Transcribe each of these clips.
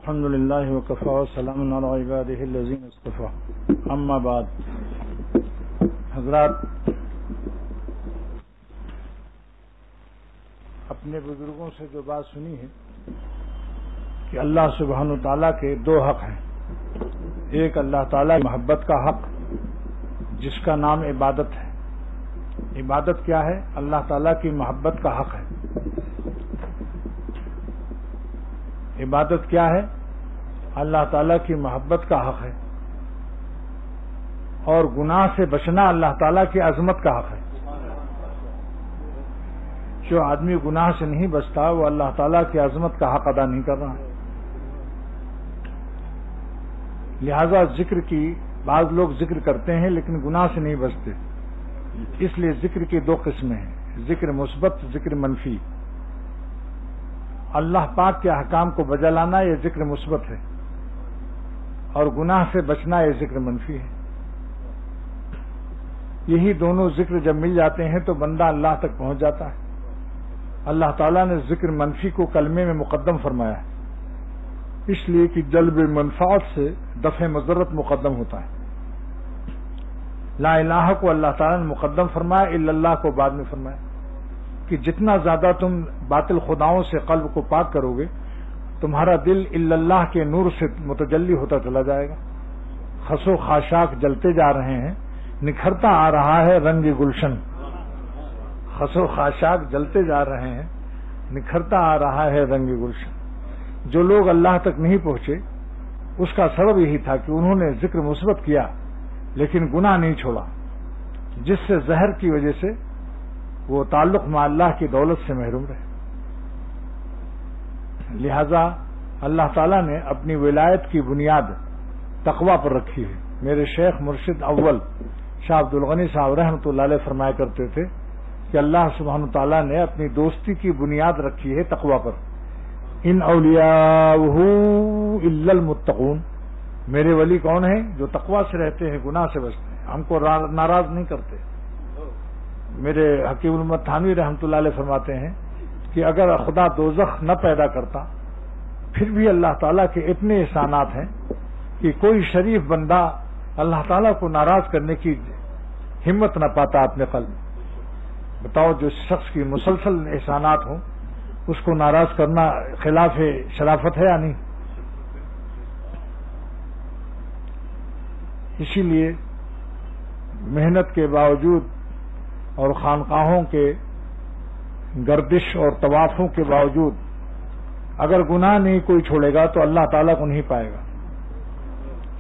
الحمد للہ وکفى وسلام علی عباده الذین اصطفى اما بعد. حضرات، اپنے بزرگوں سے جو بات سنی ہے کہ اللہ سبحانہ وتعالیٰ کے دو حق ہیں. ایک اللہ تعالیٰ کی محبت کا حق جس کا نام عبادت ہے. عبادت کیا ہے؟ اللہ تعالیٰ کی محبت کا حق ہے. عبادت کیا ہے؟ اللہ تعالیٰ کی محبت کا حق ہے. اور گناہ سے بچنا اللہ تعالیٰ کی عظمت کا حق ہے. جو آدمی گناہ سے نہیں بچتا وہ اللہ تعالیٰ کی عظمت کا حق ادا نہیں کر رہا ہے. لہذا ذکر کی بعض لوگ ذکر کرتے ہیں لیکن گناہ سے نہیں بچتے. اس لیے ذکر کی دو قسمیں ہیں، ذکر مثبت، ذکر منفی. اللہ پاک کے احکام کو بجا لانا یہ ذکر مثبت ہے، اور گناہ سے بچنا یہ ذکر منفی ہے. یہی دونوں ذکر جب مل جاتے ہیں تو بندہ اللہ تک پہنچ جاتا ہے. اللہ تعالیٰ نے ذکر منفی کو کلمے میں مقدم فرمایا ہے، اس لیے کہ جلب منفعت سے دفع مضرت مقدم ہوتا ہے. لا الہ کو اللہ تعالیٰ نے مقدم فرمایا، الا اللہ کو بعد میں فرمایا کہ جتنا زیادہ تم باطل خداؤں سے قلب کو پاک کرو گے تمہارا دل الا اللہ کے نور سے متجلی ہوتا چلا جائے گا. خس و خاشاک جلتے جا رہے ہیں، نکھرتا آ رہا ہے رنگ گلشن. خس و خاشاک جلتے جا رہے ہیں، نکھرتا آ رہا ہے رنگ گلشن. جو لوگ اللہ تک نہیں پہنچے اس کا سبب یہی تھا کہ انہوں نے ذکر مثبت کیا لیکن گناہ نہیں چھوڑا، جس سے زہر کی وجہ سے وہ تعلق مع اللہ کی دولت سے محروم رہے. لہذا اللہ تعالیٰ نے اپنی ولایت کی بنیاد تقوی پر رکھی ہے. میرے شیخ مرشد اول شاہ عبد الغنی صاحب رحمۃ اللہ علیہ فرمایا کرتے تھے کہ اللہ سبحانہ تعالیٰ نے اپنی دوستی کی بنیاد رکھی ہے تقوی پر. ان اولیاءہ الا المتقون، میرے ولی کون ہیں؟ جو تقوی سے رہتے ہیں، گناہ سے بچتے ہیں، ہم کو ناراض نہیں کرتے. میرے حکیم الامت تھانوی رحمۃ اللہ علیہ فرماتے ہیں کہ اگر خدا دوزخ نہ پیدا کرتا پھر بھی اللہ تعالیٰ کے اتنے احسانات ہیں کہ کوئی شریف بندہ اللہ تعالیٰ کو ناراض کرنے کی ہمت نہ پاتا اپنے قلب میں. بتاؤ، جو شخص کی مسلسل احسانات ہوں اس کو ناراض کرنا خلاف شرافت ہے یا نہیں؟ اسی لیے محنت کے باوجود اور خانقاہوں کے گردش اور طوافوں کے باوجود اگر گناہ نہیں کوئی چھوڑے گا تو اللہ تعالیٰ کو نہیں پائے گا.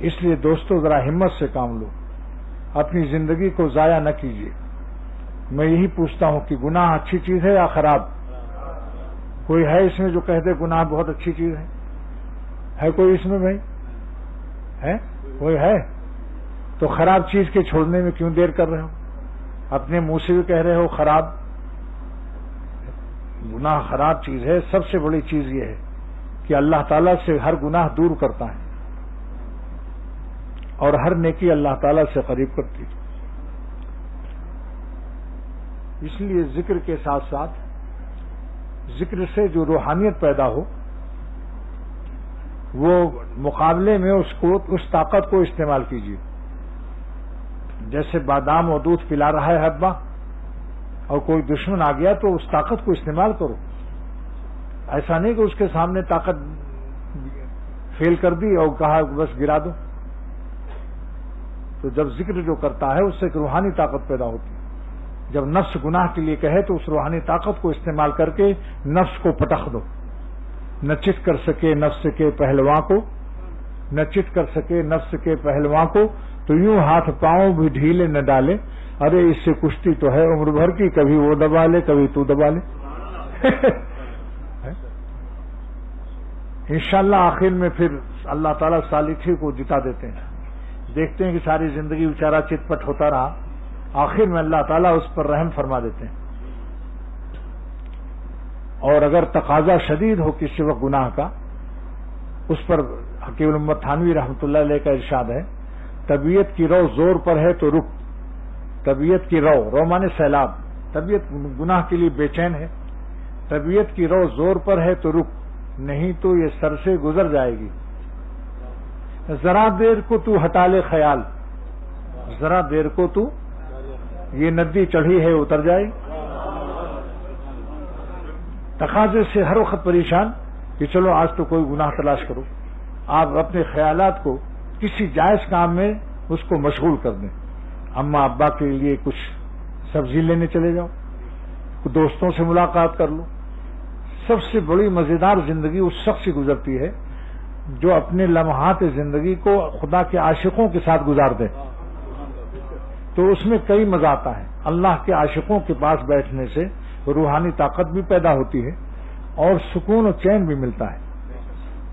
اس لیے دوستو ذرا ہمت سے کام لو، اپنی زندگی کو ضائع نہ کیجیے. میں یہی پوچھتا ہوں کہ گناہ اچھی چیز ہے یا خراب؟ کوئی ہے اس میں جو کہہ دے گناہ بہت اچھی چیز ہے کوئی اس میں؟ بھائی ہے کوئی؟ ہے تو خراب چیز کے چھوڑنے میں کیوں دیر کر رہے ہو؟ اپنے منہ سے بھی کہہ رہے ہو خراب. گناہ خراب چیز ہے. سب سے بڑی چیز یہ ہے کہ اللہ تعالیٰ سے ہر گناہ دور کرتا ہے اور ہر نیکی اللہ تعالیٰ سے قریب کرتی ہے. اس لیے ذکر کے ساتھ ساتھ ذکر سے جو روحانیت پیدا ہو وہ مقابلے میں اس طاقت کو استعمال کیجیے. جیسے بادام اور دودھ پلا رہا ہے ابا اور کوئی دشمن آ گیا تو اس طاقت کو استعمال کرو. ایسا نہیں کہ اس کے سامنے طاقت فیل کر دی اور کہا بس گرا دو. تو جب ذکر جو کرتا ہے اس سے ایک روحانی طاقت پیدا ہوتی ہے. جب نفس گناہ کے لیے کہے تو اس روحانی طاقت کو استعمال کر کے نفس کو پٹخ دو. نہ چت کر سکے نفس کے پہلواں کو، نہ چت کر سکے نفس کے پہلواں کو، تو یوں ہاتھ پاؤں بھی ڈھیلے نہ ڈالے. ارے اس سے کشتی تو ہے عمر بھر کی، کبھی وہ دبا لے کبھی تو دبا لے. انشاءاللہ آخر میں پھر اللہ تعالیٰ صالحی کو جتا دیتے ہیں. دیکھتے ہیں کہ ساری زندگی بیچارہ چت پٹ ہوتا رہا، آخر میں اللہ تعالیٰ اس پر رحم فرما دیتے ہیں. اور اگر تقاضا شدید ہو کسی وقت گناہ کا، اس پر حکیم الامت تھانوی رحمۃ اللہ علیہ کا ارشاد ہے، طبیعت کی رو زور پر ہے تو رک. طبیعت کی رو مانے سیلاب. طبیعت گناہ کے لیے بے چین ہے. طبیعت کی رو زور پر ہے تو رک، نہیں تو یہ سر سے گزر جائے گی. ذرا دیر کو تو ہٹا لے خیال، ذرا دیر کو تو، یہ ندی چڑھی ہے اتر جائے. تقاضے سے ہر وقت پریشان کہ چلو آج تو کوئی گناہ تلاش کرو. آپ اپنے خیالات کو کسی جائز کام میں اس کو مشغول کر دیں. اماں ابا کے لیے کچھ سبزی لینے چلے جاؤ، دوستوں سے ملاقات کر لو. سب سے بڑی مزیدار زندگی اس شخص سے گزرتی ہے جو اپنے لمحات زندگی کو خدا کے عاشقوں کے ساتھ گزار دے. تو اس میں کئی مزہ آتا ہے. اللہ کے عاشقوں کے پاس بیٹھنے سے روحانی طاقت بھی پیدا ہوتی ہے اور سکون و چین بھی ملتا ہے،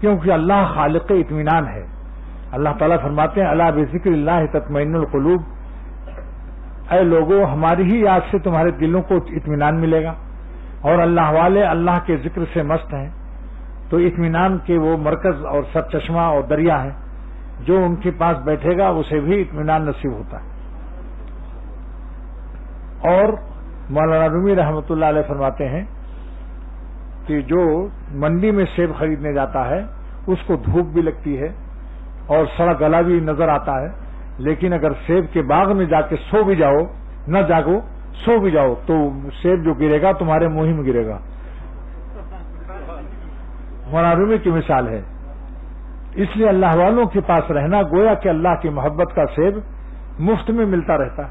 کیونکہ اللہ خالق اطمینان ہے. اللہ تعالیٰ فرماتے ہیں الا بذکر اللہ تطمئن القلوب، اے لوگوں ہماری ہی یاد سے تمہارے دلوں کو اطمینان ملے گا. اور اللہ والے اللہ کے ذکر سے مست ہیں تو اطمینان کے وہ مرکز اور سر چشمہ اور دریا ہیں. جو ان کے پاس بیٹھے گا اسے بھی اطمینان نصیب ہوتا ہے. اور مولانا رومی رحمۃ اللہ علیہ فرماتے ہیں کہ جو منڈی میں سیب خریدنے جاتا ہے اس کو دھوپ بھی لگتی ہے اور سڑا گلا بھی نظر آتا ہے، لیکن اگر سیب کے باغ میں جا کے سو بھی جاؤ، نہ جاگو سو بھی جاؤ، تو سیب جو گرے گا تمہارے منہ ہی میں گرے گا. مولانا رومی کی مثال ہے. اس لیے اللہ والوں کے پاس رہنا گویا کہ اللہ کی محبت کا سیب مفت میں ملتا رہتا.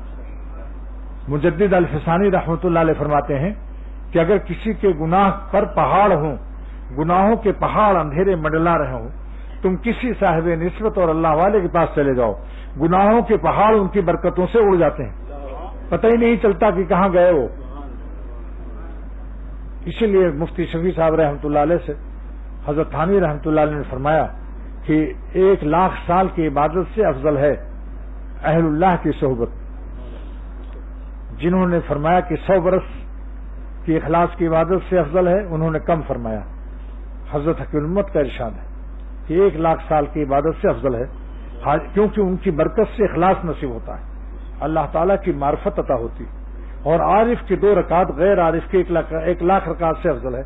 مجدد الفسانی رحمۃ اللہ علیہ فرماتے ہیں کہ اگر کسی کے گناہ پر پہاڑ ہوں، گناہوں کے پہاڑ اندھیرے منڈلا رہے ہوں، تم کسی صاحب نسبت اور اللہ والے کے پاس چلے جاؤ، گناہوں کے پہاڑ ان کی برکتوں سے اڑ جاتے ہیں، پتہ ہی نہیں چلتا کہ کہاں گئے وہ. اسی لیے مفتی شفیع صاحب رحمۃ اللہ علیہ سے حضرت تھانوی رحمۃ اللہ علیہ نے فرمایا کہ 1,00,000 سال کی عبادت سے افضل ہے اہل اللہ کی صحبت. جنہوں نے فرمایا کہ 100 برس کی اخلاص کی عبادت سے افضل ہے، انہوں نے کم فرمایا. حضرت حکیم الامت کا ارشاد ہے کہ 1,00,000 سال کی عبادت سے افضل ہے، کیونکہ ان کی برکت سے اخلاص نصیب ہوتا ہے، اللہ تعالیٰ کی معرفت عطا ہوتی. اور عارف کی 2 رکعت غیر عارف کے 1,00,000 رکعت سے افضل ہے.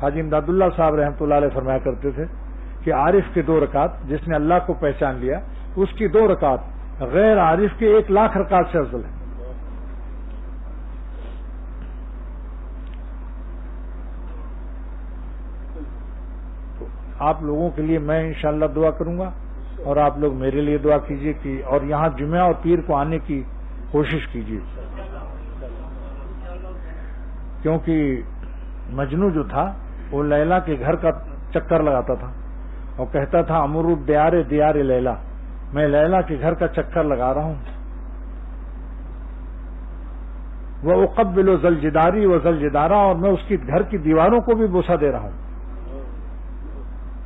حاجی امداد اللہ صاحب رحمۃ اللہ علیہ فرمایا کرتے تھے کہ عارف کی 2 رکعت، جس نے اللہ کو پہچان لیا، اس کی 2 رکعت غیر عارف کے 1,00,000 رکعت سے افضل ہے. آپ لوگوں کے لیے میں انشاءاللہ دعا کروں گا اور آپ لوگ میرے لیے دعا کیجیے کہ اور یہاں جمعہ اور پیر کو آنے کی کوشش کیجیے، کیونکہ مجنو جو تھا وہ لیلا کے گھر کا چکر لگاتا تھا اور کہتا تھا امر دیار دیار لیلا، میں لیلا کے گھر کا چکر لگا رہا ہوں. وہ اقبل ذوالجداری و ذوالجدارہ، اور میں اس کی گھر کی دیواروں کو بھی بوسہ دے رہا ہوں.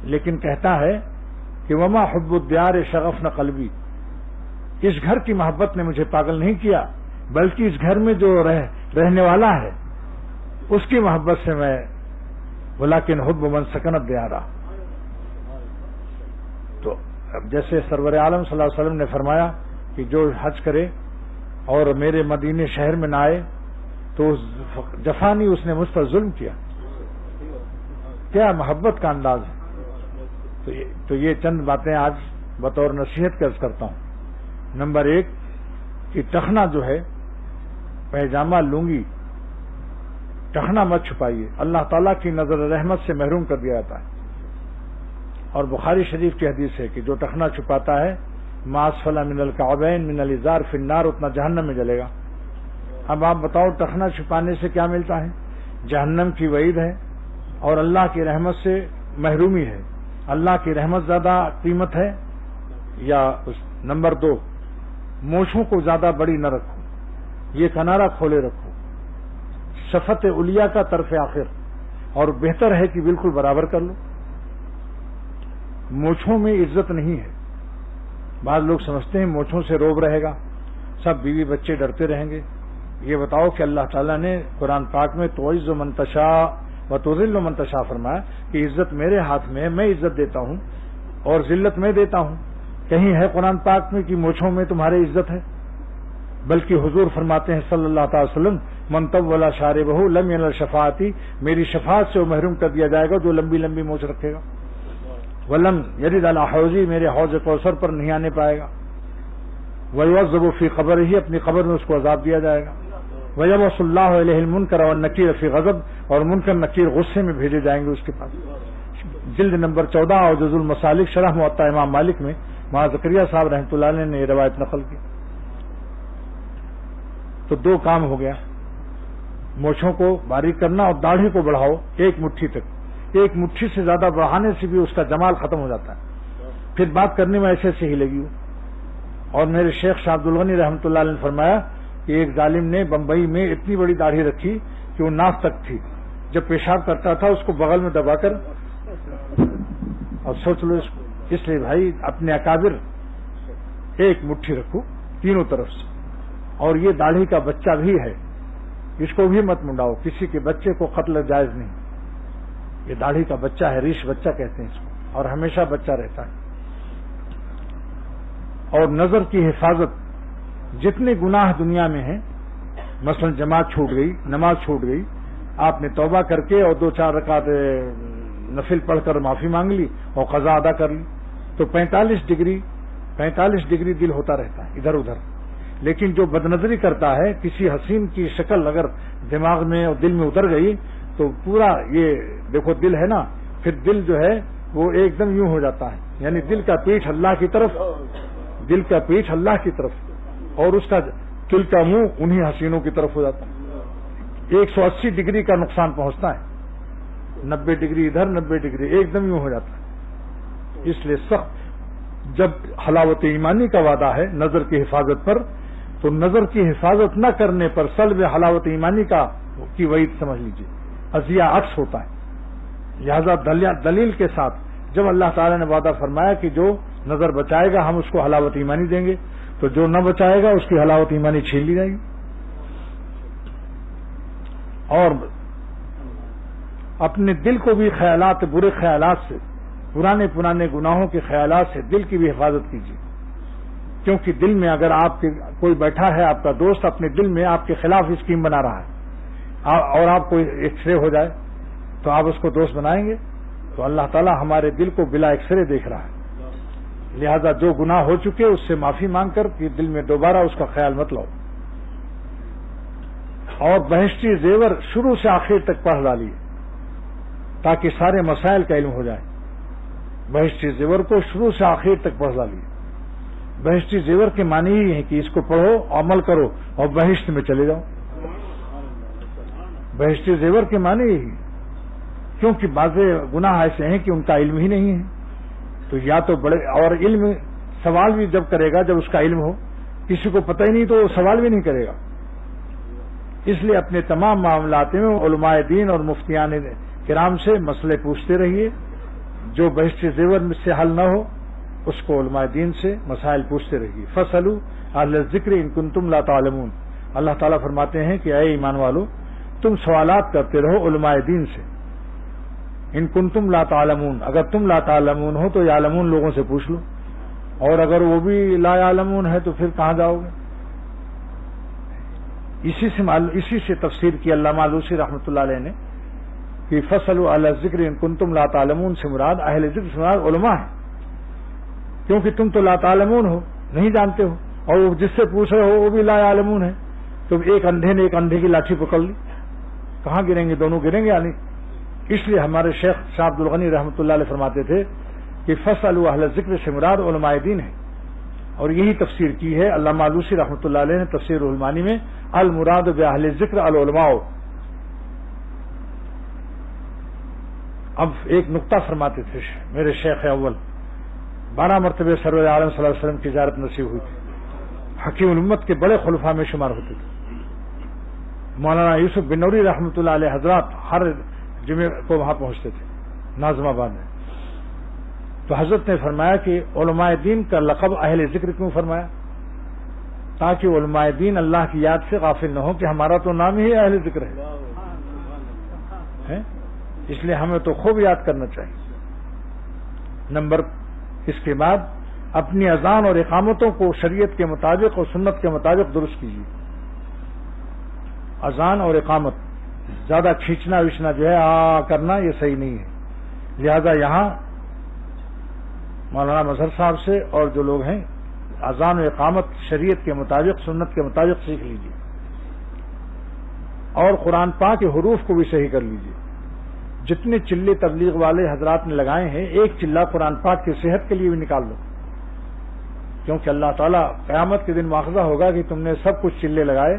لیکن کہتا ہے کہ وما حب الدیار شغفن قلبی، اس گھر کی محبت نے مجھے پاگل نہیں کیا، بلکہ اس گھر میں جو رہنے والا ہے اس کی محبت سے میں، ولیکن حب من سکنت دیارہ. تو جیسے سرور عالم صلی اللہ علیہ وسلم نے فرمایا کہ جو حج کرے اور میرے مدینے شہر میں نہ آئے تو جفانی اس نے مجھ پر ظلم کیا. کیا محبت کا انداز ہے. تو یہ چند باتیں آج بطور نصیحت کا عرض کرتا ہوں. نمبر 1 کہ ٹخنا جو ہے، پیجامہ لنگی ٹخنا مت چھپائیے، اللہ تعالیٰ کی نظر رحمت سے محروم کر دیا جاتا ہے. اور بخاری شریف کی حدیث ہے کہ جو ٹخنا چھپاتا ہے ما اسفل من الکعبین من الازار فی النار، اتنا جہنم میں جلے گا. اب آپ بتاؤ ٹخنا چھپانے سے کیا ملتا ہے؟ جہنم کی وعید ہے اور اللہ کی رحمت سے محرومی ہے. اللہ کی رحمت زیادہ قیمت ہے یا نمبر 2 مونچھوں کو زیادہ بڑی نہ رکھو، یہ کنارہ کھولے رکھو، شفت علیہ کا طرف آخر، اور بہتر ہے کہ بالکل برابر کر لو. مونچھوں میں عزت نہیں ہے. بعض لوگ سمجھتے ہیں مونچھوں سے روب رہے گا، سب بیوی بچے ڈرتے رہیں گے. یہ بتاؤ کہ اللہ تعالیٰ نے قرآن پاک میں تعز من تشاء و تذل من تشاء فرمایا کہ عزت میرے ہاتھ میں، میں عزت دیتا ہوں اور ذلت میں دیتا ہوں. کہیں ہے قرآن پاک میں کہ مونچھوں میں تمہاری عزت ہے؟ بلکہ حضور فرماتے ہیں صلی اللہ تعالی وسلم من طول شاربہ لم ینل شفاعتی، میری شفاعت سے وہ محروم کر دیا جائے گا جو لمبی لمبی مونچھ رکھے گا. ولم یرد علی حوضی، میرے حوض کوثر پر نہیں آنے پائے گا. ویعذب فی قبرہ، اپنی قبر میں اس کو عذاب دیا جائے گا. ویبعث اللہ الیہ المنکر والنکیر فی غضب، اور منکر نکیر غصے میں بھیجے جائیں گے اس کے پاس. جلد نمبر 14 اور جز المسالک شرح موطا امام مالک میں مولانا زکریا صاحب رحمۃ اللہ علیہ نے یہ روایت نقل کی. تو دو کام ہو گیا، مونچھوں کو باریک کرنا اور داڑھی کو بڑھاؤ ایک مٹھی تک. ایک مٹھی سے زیادہ بڑھانے سے بھی اس کا جمال ختم ہو جاتا ہے، پھر بات کرنے میں ایسے سے ہی لگی ہو. اور میرے شیخ شاہ عبد الغنی رحمۃ اللہ علیہ نے فرمایا کہ ایک ظالم نے بمبئی میں اتنی بڑی داڑھی رکھی کہ وہ ناف تک تھی، جب پیشاب کرتا تھا اس کو بغل میں دبا کر، اور سوچ لو اس کو. اس لیے بھائی اپنے اکابر ایک مٹھی رکھو تینوں طرف سے. اور یہ داڑھی کا بچہ بھی ہے، اس کو بھی مت منڈاؤ، کسی کے بچے کو قتل جائز نہیں. یہ داڑھی کا بچہ ہے، ریش بچہ کہتے ہیں اس کو، اور ہمیشہ بچہ رہتا ہے. اور نظر کی حفاظت، جتنے گناہ دنیا میں ہیں، مثلا جماعت چھوٹ گئی، نماز چھوٹ گئی، آپ نے توبہ کر کے اور 2-4 رکعت نفل پڑھ کر معافی مانگ لی اور قضا ادا کر لی، تو 45 ڈگری دل ہوتا رہتا ہے ادھر ادھر. لیکن جو بدنظری کرتا ہے، کسی حسین کی شکل اگر دماغ میں اور دل میں اتر گئی تو پورا یہ دیکھو دل ہے نا، پھر دل جو ہے وہ ایک دم یوں ہو جاتا ہے، یعنی دل کا پیٹھ اللہ کی طرف، دل کا پیٹھ اللہ کی طرف، اور اس کا دل کا منہ انہی حسینوں کی طرف ہو جاتا ہے. 180 ڈگری کا نقصان پہنچتا ہے، 90 ڈگری ادھر 90 ڈگری ایک دم یوں ہو جاتا ہے. اس لیے سخت جب حلاوت ایمانی کا وعدہ ہے نظر کی حفاظت پر، تو نظر کی حفاظت نہ کرنے پر سلب حلاوت ایمانی کی وعید سمجھ لیجیے، عزیہ عکس ہوتا ہے. لہذا دلیل کے ساتھ جب اللہ تعالی نے وعدہ فرمایا کہ جو نظر بچائے گا ہم اس کو حلاوت ایمانی دیں گے، تو جو نہ بچائے گا اس کی حلاوت ایمانی چھین لی جائے گی. اور اپنے دل کو بھی خیالات، برے خیالات سے، پرانے گناہوں کے خیالات سے دل کی بھی حفاظت کیجیے. کیونکہ دل میں اگر آپ کے کوئی بیٹھا ہے، آپ کا دوست اپنے دل میں آپ کے خلاف اسکیم بنا رہا ہے اور آپ کو ایکس رے ہو جائے تو آپ اس کو دوست بنائیں گے؟ تو اللہ تعالیٰ ہمارے دل کو بلا ایکس رے دیکھ رہا ہے. لہذا جو گناہ ہو چکے اس سے معافی مانگ کر کہ دل میں دوبارہ اس کا خیال مت لاؤ. اور بہشتی زیور شروع سے آخر تک پڑھ ڈالیے تاکہ سارے مسائل کا علم ہو جائے. بہشتی زیور کو شروع سے آخر تک پڑھ ڈالیے. بہشتی زیور کے معنی ہی ہے کہ اس کو پڑھو، عمل کرو اور بہشت میں چلے جاؤ. بہشتی زیور کے معنی یہی، کیونکہ بعض گناہ ایسے ہیں کہ ان کا علم ہی نہیں ہے. تو یا تو بڑے، اور علم سوال بھی جب کرے گا جب اس کا علم ہو، کسی کو پتہ ہی نہیں تو سوال بھی نہیں کرے گا. اس لیے اپنے تمام معاملات میں علماء دین اور مفتیان کرام سے مسئلے پوچھتے رہیے. جو بہشتی زیور سے حل نہ ہو اس کو علماء دین سے مسائل پوچھتے رہیے. فاسألوا اہل الذکر ان کنتم لا تعلمون. اللہ تعالیٰ فرماتے ہیں کہ اے ایمان والو، تم سوالات کرتے رہو علماء دین سے. ان کنتم لا تعلمون، اگر تم لا تعلمون ہو تو یعلمون لوگوں سے پوچھ لو، اور اگر وہ بھی لا یعلمون ہے تو پھر کہاں جاؤ گے؟ اسی سے تفسیر کی علامہ آلوسی رحمۃ اللہ علیہ نے کہ فاسألوا اہل الذکر ان کنتم لا تعلمون سے مراد اہل ذکر سے مراد علماء ہے. کیونکہ تم تو لا تعلمون ہو، نہیں جانتے ہو، اور وہ جس سے پوچھ رہے ہو وہ بھی لا یعلمون ہے. تو ایک اندھے نے ایک اندھے کی لاٹھی پکڑ لی، کہاں گریں گے؟ دونوں گریں گے یا نہیں؟ اس لیے ہمارے شیخ شاہ عبد الغنی رحمۃ اللہ علیہ فرماتے تھے کہ فاسألوا اہل الذکر سے مراد علماء دین ہے. اور یہی تفسیر کی ہے علامہ آلوسی رحمۃ اللہ علیہ نے تفسیر المعانی میں، المراد باہل الذکر العلماء. اب ایک نقطہ فرماتے تھے میرے شیخ اول، 12 مرتبہ سرور عالم صلی اللہ علیہ وسلم کی زیارت نصیب ہوئی تھی، حکیم الامت کے بڑے خلفاء میں شمار ہوتے تھے. مولانا یوسف بن نوری رحمۃ اللہ علیہ حضرات ہر جمعے کو وہاں پہنچتے تھے ناظم آباد میں. تو حضرت نے فرمایا کہ علماء دین کا لقب اہل ذکر کیوں فرمایا؟ تاکہ علماء دین اللہ کی یاد سے غافل نہ ہو کہ ہمارا تو نام ہی اہل ذکر ہے. اس لیے ہمیں تو خوب یاد کرنا چاہیے. نمبر اس کے بعد اپنی اذان اور اقامتوں کو شریعت کے مطابق اور سنت کے مطابق درست کیجیے. اذان اور اقامت زیادہ کھینچنا وچنا جو ہے کرنا یہ صحیح نہیں ہے. لہذا یہاں مولانا مظہر صاحب سے اور جو لوگ ہیں اذان و اقامت شریعت کے مطابق سنت کے مطابق سیکھ لیجیے اور قرآن پاک کے حروف کو بھی صحیح کر لیجیے. جتنے چلے تبلیغ والے حضرات نے لگائے ہیں ایک چلہ قرآن پاک کی صحت کے لیے بھی نکال دو, کیونکہ اللہ تعالیٰ قیامت کے دن مواخذہ ہوگا کہ تم نے سب کچھ چلے لگائے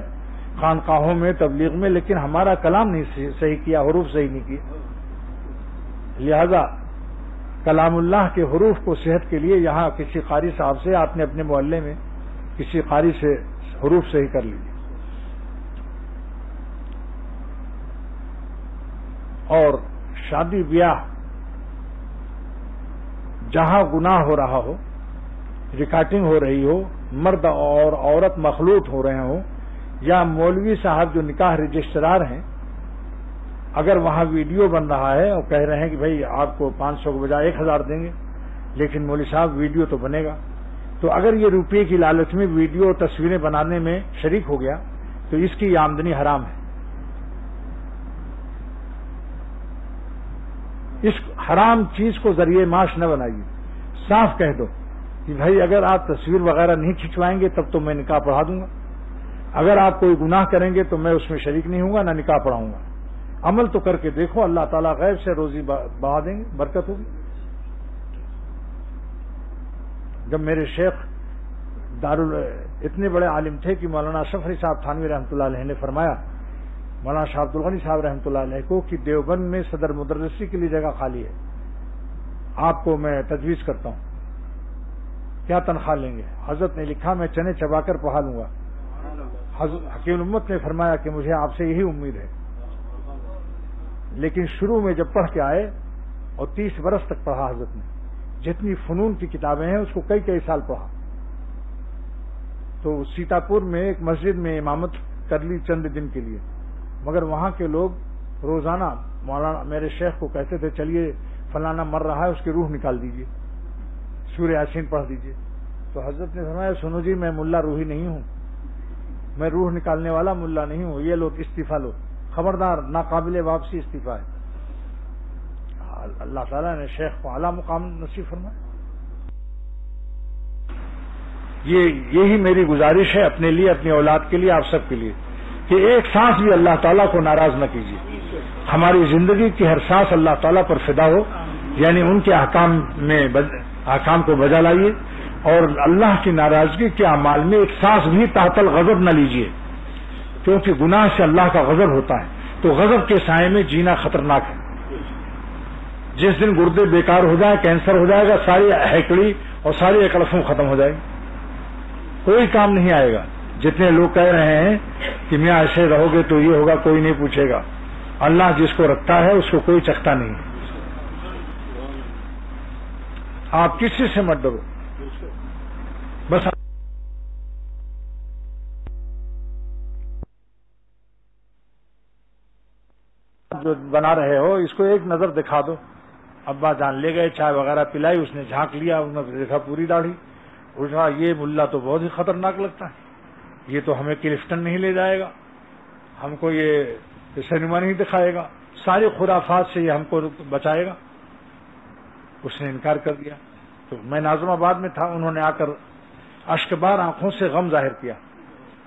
خانقاہوں میں تبلیغ میں, لیکن ہمارا کلام نہیں صحیح کیا, حروف صحیح نہیں کیے. لہذا کلام اللہ کے حروف کو صحت کے لیے یہاں کسی قاری صاحب سے آپ نے اپنے محلے میں کسی قاری سے حروف صحیح کر لیجیے. اور شادی بیاہ جہاں گناہ ہو رہا ہو, ریکارڈنگ ہو رہی ہو, مرد اور عورت مخلوط ہو رہے ہوں, یا مولوی صاحب جو نکاح رجسٹرار ہیں اگر وہاں ویڈیو بن رہا ہے اور کہہ رہے ہیں کہ بھائی آپ کو 500 کے بجائے 1000 دیں گے, لیکن مولوی صاحب ویڈیو تو بنے گا, تو اگر یہ روپے کی لالچ میں ویڈیو تصویریں بنانے میں شریک ہو گیا تو اس کی آمدنی حرام ہے. اس حرام چیز کو ذریعہ معاش نہ بنائیے. صاف کہہ دو کہ بھائی اگر آپ تصویر وغیرہ نہیں کھنچوائیں گے تب تو میں نکاح پڑھا دوں گا, اگر آپ کوئی گناہ کریں گے تو میں اس میں شریک نہیں ہوں گا, نہ نکاح پڑھاؤں گا. عمل تو کر کے دیکھو, اللہ تعالیٰ غیب سے روزی بڑھا دیں گے, برکت ہوگی. جب میرے شیخ اتنے بڑے عالم تھے کہ مولانا اشرف علی صاحب تھانوی رحمۃ اللہ علیہ نے فرمایا مولانا شاہ عبد الغنی صاحب رحمۃ اللہ علیہ کو کہ دیوبند میں صدر مدرسی کے لیے جگہ خالی ہے, آپ کو میں تجویز کرتا ہوں, کیا تنخواہ لیں گے؟ حضرت نے لکھا میں چنے چبا کر پڑھا لوں گا. حکیم امت نے فرمایا کہ مجھے آپ سے یہی امید ہے, لیکن شروع میں جب پڑھ کے آئے اور 30 برس تک پڑھا حضرت نے, جتنی فنون کی کتابیں ہیں اس کو کئی سال پڑھا. تو سیتاپور میں ایک مسجد میں امامت کر لی چند دن کے لیے, مگر وہاں کے لوگ روزانہ مولانا میرے شیخ کو کہتے تھے چلیے فلانا مر رہا ہے اس کی روح نکال دیجیے, سورہ یاسین پڑھ دیجیے. تو حضرت نے فرمایا سنو جی میں ملا روحی نہیں ہوں, میں روح نکالنے والا ملا نہیں ہوں, یہ لو استعفیٰ لو, خبردار ناقابل واپسی استعفیٰ ہے. اللہ تعالیٰ نے شیخ کو اعلیٰ مقام نصیب فرمایا. یہی میری گزارش ہے اپنے لیے, اپنی اولاد کے لیے, آپ سب کے لیے, کہ ایک سانس بھی اللہ تعالیٰ کو ناراض نہ کیجیے. ہماری زندگی کی ہر سانس اللہ تعالیٰ پر فدا ہو, یعنی ان کے احکام کو بجا لائیے, اور اللہ کی ناراضگی کے اعمال میں ایک سانس بھی تحت الغضب نہ لیجیے, کیونکہ گناہ سے اللہ کا غضب ہوتا ہے. تو غضب کے سائے میں جینا خطرناک ہے. جس دن گردے بیکار ہو جائے, کینسر ہو جائے گا, ساری ہیکڑی اور ساری اکڑفوں ختم ہو جائے گی, کوئی کام نہیں آئے گا. جتنے لوگ کہہ رہے ہیں کہ میاں ایسے رہو گے تو یہ ہوگا, کوئی نہیں پوچھے گا. اللہ جس کو رکھتا ہے اس کو کوئی چکھتا نہیں. آپ کسی سے مت ڈرو, بس جو بنا رہے ہو اس کو ایک نظر دکھا دو. ابا جان لے گئے, چائے وغیرہ پلائی, اس نے جھانک لیا, انہوں نے دیکھا پوری داڑھی, اٹھا یہ ملا تو بہت ہی خطرناک لگتا ہے, یہ تو ہمیں کلفٹن نہیں لے جائے گا, ہم کو یہ سنیما نہیں دکھائے گا, ساری خرافات سے یہ ہم کو بچائے گا. اس نے انکار کر دیا. تو میں ناظم آباد میں تھا, انہوں نے آ کر اشکبار آنکھوں سے غم ظاہر کیا.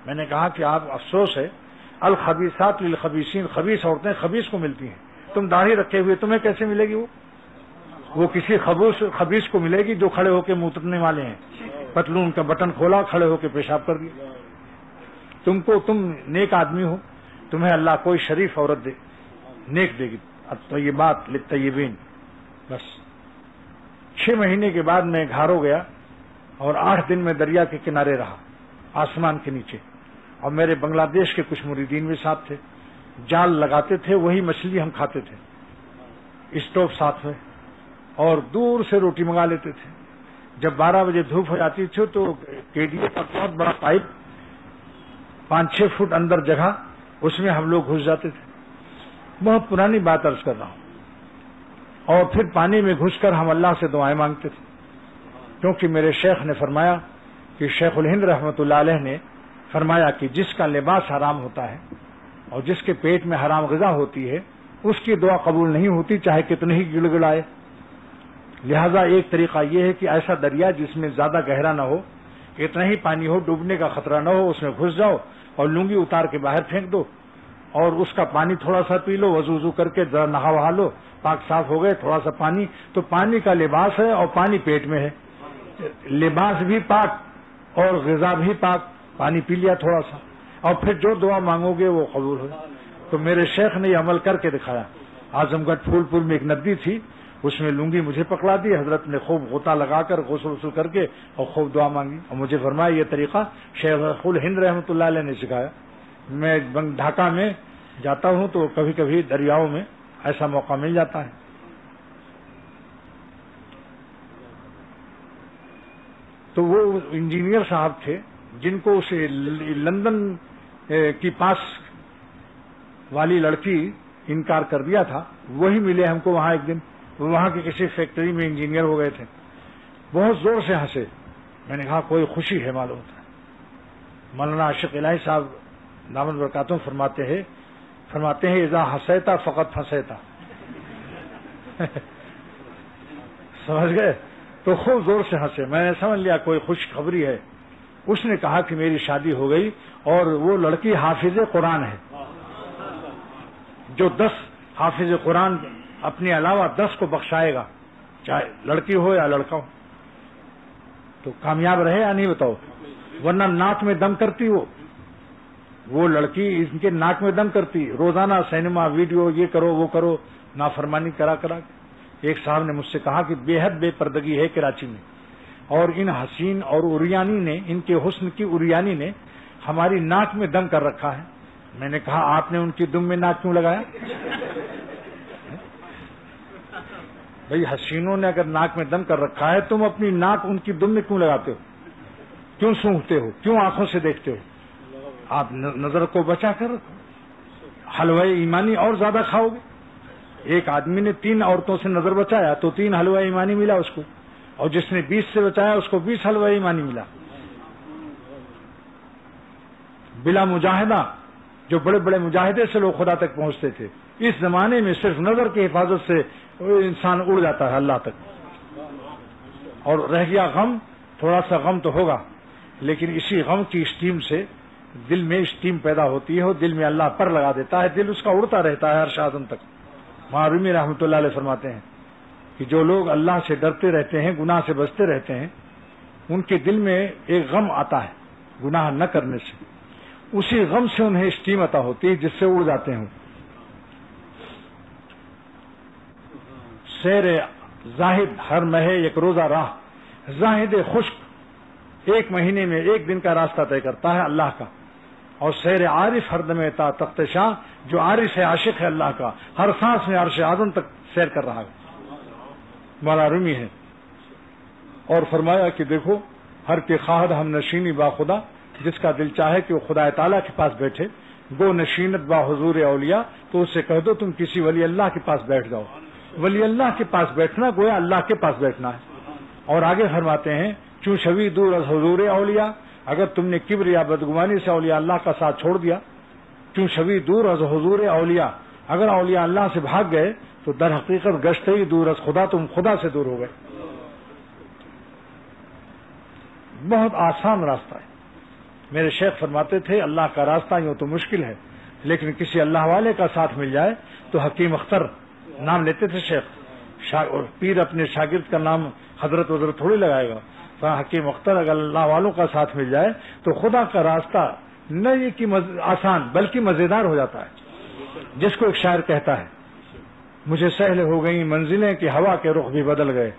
میں نے کہا کہ آپ افسوس ہے, الخبیثات للخبیثین, خبیث عورتیں خبیث کو ملتی ہیں, تم داڑھی رکھے ہوئے تمہیں کیسے ملے گی؟ وہ کسی خبیث کو ملے گی جو کھڑے ہو کے موترنے والے ہیں, پتلون کا بٹن کھولا, کھڑے ہو کے پیشاب کر دیا. تم نیک آدمی ہو, تمہیں اللہ کوئی شریف عورت دے, نیک دے گی. الطیبات للطیبین. بس 6 مہینے کے بعد میں گھارو گیا اور 8 دن میں دریا کے کنارے رہا, آسمان کے نیچے. اور میرے بنگلہ دیش کے کچھ مریدین بھی ساتھ تھے, جال لگاتے تھے, وہی مچھلی ہم کھاتے تھے, اسٹوو ساتھ میں, اور دور سے روٹی منگا لیتے تھے. جب 12 بجے دھوپ ہو جاتی تھی تو کیڈیا کا بہت بڑا پائپ 5-6 فٹ اندر جگہ, اس میں ہم لوگ گھس جاتے تھے. بہت پرانی بات عرض کر رہا ہوں. اور پھر پانی میں گھس کر ہم اللہ سے دعائیں مانگتے تھے, کیونکہ میرے شیخ نے فرمایا کہ شیخ الہند رحمۃ اللہ علیہ نے فرمایا کہ جس کا لباس حرام ہوتا ہے اور جس کے پیٹ میں حرام غذا ہوتی ہے اس کی دعا قبول نہیں ہوتی چاہے کتنے ہی گڑ گڑائے. لہذا ایک طریقہ یہ ہے کہ ایسا دریا جس میں زیادہ گہرا نہ ہو, اتنا ہی پانی ہو, ڈوبنے کا خطرہ نہ ہو, اس میں گھس جاؤ اور لنگی اتار کے باہر پھینک دو اور اس کا پانی تھوڑا سا پی لو, وضو کر کے ذرا نہا وہا لو, پاک صاف ہو گئے. تھوڑا سا پانی تو پانی کا لباس ہے اور پانی پیٹ میں ہے, لباس بھی پاک اور غذا بھی پاک. پانی پی لیا تھوڑا سا اور پھر جو دعا مانگو گے وہ قبول ہو. تو میرے شیخ نے یہ عمل کر کے دکھایا. اعظم گڑھ پھول پور میں ایک ندی تھی, اس میں لنگی مجھے پکڑا دی, حضرت نے خوب غوطہ لگا کر غسل کر کے اور خوب دعا مانگی اور مجھے فرمایا یہ طریقہ شیخ الہند رحمۃ اللہ علیہ نے سکھایا. میں ڈھاکہ میں جاتا ہوں تو کبھی کبھی دریاؤں میں ایسا موقع مل جاتا ہے. تو وہ انجینئر صاحب تھے جن کو اسے لندن کی پاس والی لڑکی انکار کر دیا تھا, وہی ملے ہم کو وہاں ایک دن. وہاں کی کسی فیکٹری میں انجینئر ہو گئے تھے. بہت زور سے ہنسے. میں نے کہا کوئی خوشی ہے معلوم ہوتا ہے. مولانا عاشق الہی صاحب دامن برکاتہم فرماتے ہیں اذا ہنسیتا فقط پھنسیتا. سمجھ گئے؟ تو خوب زور سے ہنسے. میں نے سمجھ لیا کوئی خوشخبری ہے. اس نے کہا کہ میری شادی ہو گئی اور وہ لڑکی حافظ قرآن ہے, جو 10 حافظ قرآن اپنے علاوہ 10 کو بخشائے گا, چاہے لڑکی ہو یا لڑکا ہو. تو کامیاب رہے یا نہیں بتاؤ؟ ورنہ ناک میں دم کرتی وہ لڑکی ان کے ناک میں دم کرتی. روزانہ سینما ویڈیو یہ کرو وہ کرو, نافرمانی کرا کے. ایک صاحب نے مجھ سے کہا کہ بے حد بے پردگی ہے کراچی میں, اور ان حسین اور اریانی نے, ان کے حسن کی اریانی نے ہماری ناک میں دم کر رکھا ہے. میں نے کہا آپ نے ان کی دم میں ناک کیوں لگایا؟ بھئی حسینوں نے اگر ناک میں دم کر رکھا ہے, تم اپنی ناک ان کی دم میں کیوں لگاتے ہو؟ کیوں سونگھتے ہو؟ کیوں آنکھوں سے دیکھتے ہو؟ آپ نظر کو بچا کر حلوہ ایمانی اور زیادہ کھاؤ گے. ایک آدمی نے 3 عورتوں سے نظر بچایا تو 3 حلوہ ایمانی ملا اس کو, اور جس نے 20 سے بچایا اس کو 20 حلوہ ایمانی ملا. بلا مجاہدہ, جو بڑے بڑے مجاہدے سے لوگ خدا تک پہنچتے تھے, اس زمانے میں صرف نظر کی حفاظت سے انسان اڑ جاتا ہے اللہ تک. اور رہ گیا غم, تھوڑا سا غم تو ہوگا, لیکن اسی غم کی اسٹیم سے دل میں اسٹیم پیدا ہوتی ہے, اور دل میں اللہ پر لگا دیتا ہے, دل اس کا اڑتا رہتا ہے عرش اعظم تک. معرومی رحمۃ اللہ علیہ فرماتے ہیں کہ جو لوگ اللہ سے ڈرتے رہتے ہیں, گناہ سے بچتے رہتے ہیں, ان کے دل میں ایک غم آتا ہے گناہ نہ کرنے سے, اسی غم سے انہیں اسٹیم عطا ہوتی ہے جس سے اڑ جاتے ہیں. سیر زاہد ہر مہے ایک روزہ راہ, زاہد خشک 1 مہینے میں 1 دن کا راستہ طے کرتا ہے اللہ کا, اور سیر عارف ہر دم تا تخت شاہ, جو عارف ہے عاشق ہے اللہ کا, ہر سانس میں عرش اعظم تک سیر کر رہا ہے. مولا رومی ہے. اور فرمایا کہ دیکھو ہر کے خواہد ہم نشینی با خدا, جس کا دل چاہے کہ وہ خدا تعالیٰ کے پاس بیٹھے, گو نشینت با حضور اولیاء, تو اس سے کہہ دو تم کسی ولی اللہ کے پاس بیٹھ جاؤ. ولی اللہ کے پاس بیٹھنا گویا اللہ کے پاس بیٹھنا ہے. اور آگے فرماتے ہیں چوں شوی دور از حضور اولیاء, اگر تم نے کبر یا بدگمانی سے اولیاء اللہ کا ساتھ چھوڑ دیا, چوں شوی دور از حضور اولیاء, اگر اولیاء اللہ سے بھاگ گئے تو در حقیقت گشتے ہی دور از خدا, تم خدا سے دور ہو گئے. بہت آسان راستہ ہے. میرے شیخ فرماتے تھے اللہ کا راستہ یوں تو مشکل ہے, لیکن کسی اللہ والے کا ساتھ مل جائے تو حکیم اختر نام لیتے تھے شیخ, اور پیر اپنے شاگرد کا نام حضرت وزرت تھوڑی لگائے گا. حکیم اختر اگر اللہ والوں کا ساتھ مل جائے تو خدا کا راستہ نہ یہ کہ آسان بلکہ مزیدار ہو جاتا ہے. جس کو ایک شاعر کہتا ہے مجھے سہل ہو گئی منزلیں کہ ہوا کے رخ بھی بدل گئے,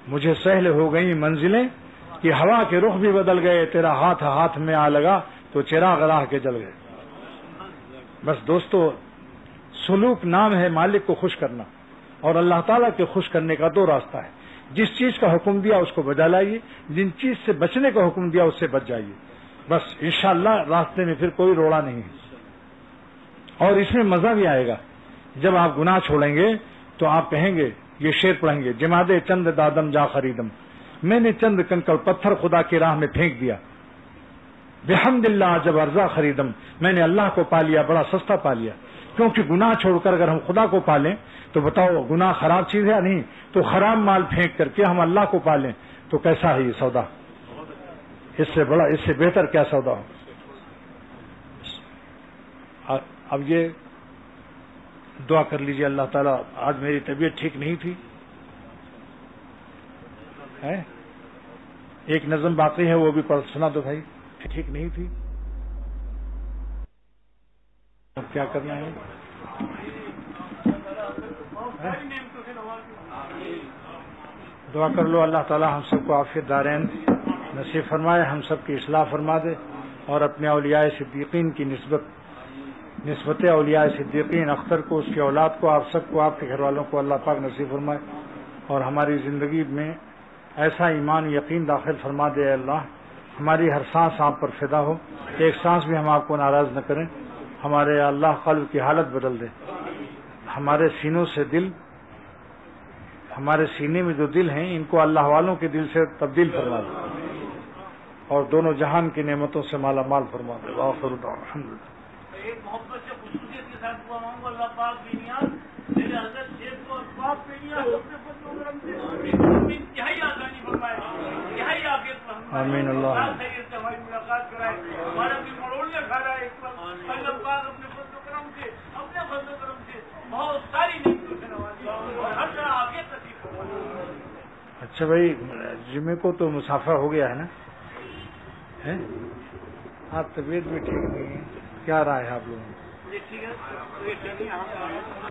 مجھے سہل ہو گئی منزلیں کہ ہوا کے رخ بھی بدل گئے, تیرا ہاتھ ہاتھ میں آ لگا تو چراغ راہ کے جل گئے. بس دوستو, سلوک نام ہے مالک کو خوش کرنا, اور اللہ تعالیٰ کے خوش کرنے کا 2 راستہ ہے. جس چیز کا حکم دیا اس کو بجا لائیے, جن چیز سے بچنے کا حکم دیا اس سے بچ جائیے. بس انشاءاللہ راستے میں پھر کوئی روڑا نہیں ہے. اور اس میں مزہ بھی آئے گا. جب آپ گناہ چھوڑیں گے تو آپ کہیں گے, یہ شعر پڑھیں گے, جمادے چند دادم جا خریدم, میں نے چند کنکڑ پتھر خدا کی راہ میں پھینک دیا. بحمد اللہ جب ارزا خریدم، میں نے اللہ کو پا لیا، بڑا سستا پا لیا، کیونکہ گناہ چھوڑ کر اگر ہم خدا کو پالیں تو بتاؤ گناہ خراب چیز ہے یا نہیں؟ تو خراب مال پھینک کر کے ہم اللہ کو پالیں تو کیسا ہے یہ سودا؟ اس سے بڑا، اس سے بہتر کیا سودا ہو؟ اب یہ دعا کر لیجئے، اللہ تعالیٰ آج میری طبیعت ٹھیک نہیں تھی، ایک نظم باقی ہے وہ بھی پڑھ سنا دو بھائی، ٹھیک نہیں تھی، اب کیا کرنا ہے؟ دعا کر لو اللہ تعالیٰ ہم سب کو عافیت دارین نصیب فرمائے، ہم سب کی اصلاح فرما دے، اور اپنے اولیاء صدیقین کی نسبت اولیاء صدیقین اختر کو، اس کی اولاد کو، آپ سب کو، آپ کے گھر والوں کو اللہ پاک نصیب فرمائے، اور ہماری زندگی میں ایسا ایمان یقین داخل فرما دے اے اللہ، ہماری ہر سانس آپ پر فدا ہو، ایک سانس بھی ہم آپ کو ناراض نہ کریں، ہمارے اللہ قلب کی حالت بدل دے، ہمارے سینوں سے دل، ہمارے سینے میں جو دل ہیں ان کو اللہ والوں کے دل سے تبدیل فرما دے، اور دونوں جہان کی نعمتوں سے مالا مال فرما دے۔ آخر دعوانا الحمدللہ۔ ایک محبت سے خصوصیت کے ساتھ دعا مانگو، اللہ پاک بینیاز میرے حضرت شیخ کو اسباب بینیاز اپنے فضل و کرم سے انتہائی آسانی فرمائے، انتہائی عافیت فرمائے، آمین اللہ خیریت سے ہماری ملاقات کرائے، ہمارا بھی مڑولیاں کھا رہا ہے اس وقت، اللہ پاک اپنے فضل و کرم سے، اپنے فضل و کرم سے بہت ساری نعمتوں سے نوازی اور ہر طرح عافیت نصیب فرمائے۔ اچھا بھائی، جمعے کو تو مسافر ہو گیا ہے نا؟ آپ طبیعت بھی ٹھیک نہیں ہے، کیا رائے ہے آپ لوگوں کی؟ ٹھیک ہے